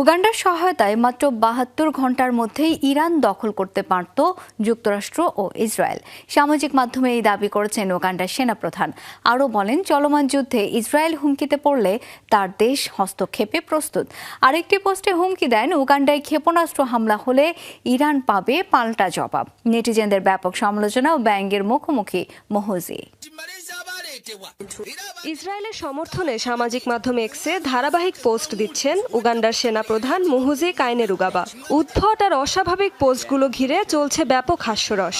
উগান্ডার সহায়তায় মাত্র ৭২ ঘন্টার মধ্যেই ইরান দখল করতে পারত যুক্তরাষ্ট্র ও ইসরায়েল। সামাজিক মাধ্যমে এই দাবি করেছেন উগান্ডার সেনাপ্রধান। আরও বলেন, চলমান যুদ্ধে ইসরায়েল হুমকিতে পড়লে তার দেশ হস্তক্ষেপে প্রস্তুত। আরেকটি পোস্টে হুমকি দেন, উগান্ডায় ক্ষেপণাস্ত্র হামলা হলে ইরান পাবে পাল্টা জবাব। নেটিজেনদের ব্যাপক সমালোচনা ও ব্যঙ্গের মুখোমুখি মোহজি। ইসরায়েলের সমর্থনে সামাজিক মাধ্যম এক্সে ধারাবাহিক পোস্ট দিচ্ছেন উগান্ডার সেনাপ্রধান মুহুজি কাইনেরুগাবা। উদ্ভট আর অস্বাভাবিক পোস্টগুলো ঘিরে চলছে ব্যাপক হাস্যরস।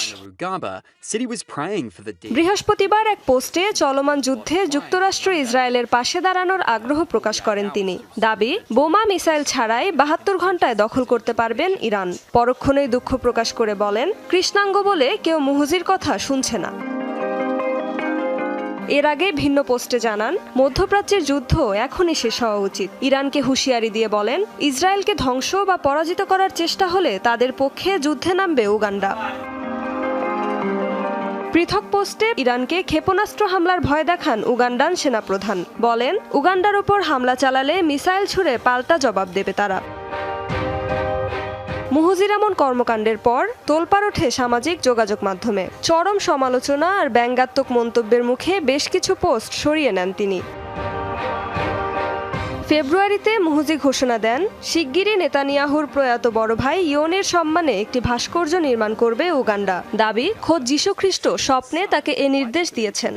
বৃহস্পতিবার এক পোস্টে চলমান যুদ্ধে যুক্তরাষ্ট্র ইসরায়েলের পাশে দাঁড়ানোর আগ্রহ প্রকাশ করেন তিনি। দাবি, বোমা মিসাইল ছাড়াই ৭২ ঘন্টায় দখল করতে পারবেন ইরান। পরক্ষণেই দুঃখ প্রকাশ করে বলেন, কৃষ্ণাঙ্গ বলে কেউ মুহুজির কথা শুনছে না। এর আগে ভিন্ন পোস্টে জানান, মধ্যপ্রাচ্যের যুদ্ধ এখনই শেষ হওয়া উচিত। ইরানকে হুঁশিয়ারি দিয়ে বলেন, ইসরায়েলকে ধ্বংস বা পরাজিত করার চেষ্টা হলে তাদের পক্ষে যুদ্ধে নামবে উগান্ডা। পৃথক পোস্টে ইরানকে ক্ষেপণাস্ত্র হামলার ভয় দেখান উগান্ডান সেনাপ্রধান। বলেন, উগান্ডার উপর হামলা চালালে মিসাইল ছুড়ে পাল্টা জবাব দেবে তারা। মুহুজির এমন কর্মকাণ্ডের পর তোলপাড় ওঠে সামাজিক যোগাযোগ মাধ্যমে। চরম সমালোচনা আর ব্যঙ্গাত্মক মন্তব্যের মুখে বেশ কিছু পোস্ট সরিয়ে নেন তিনি। ফেব্রুয়ারিতে মুহুজি ঘোষণা দেন, শিগগিরই নেতানিয়াহুর প্রয়াত বড় ভাই ইয়নের সম্মানে একটি ভাস্কর্য নির্মাণ করবে উগান্ডা। দাবি, খোদ যীশু খ্রিস্ট স্বপ্নে তাকে এ নির্দেশ দিয়েছেন।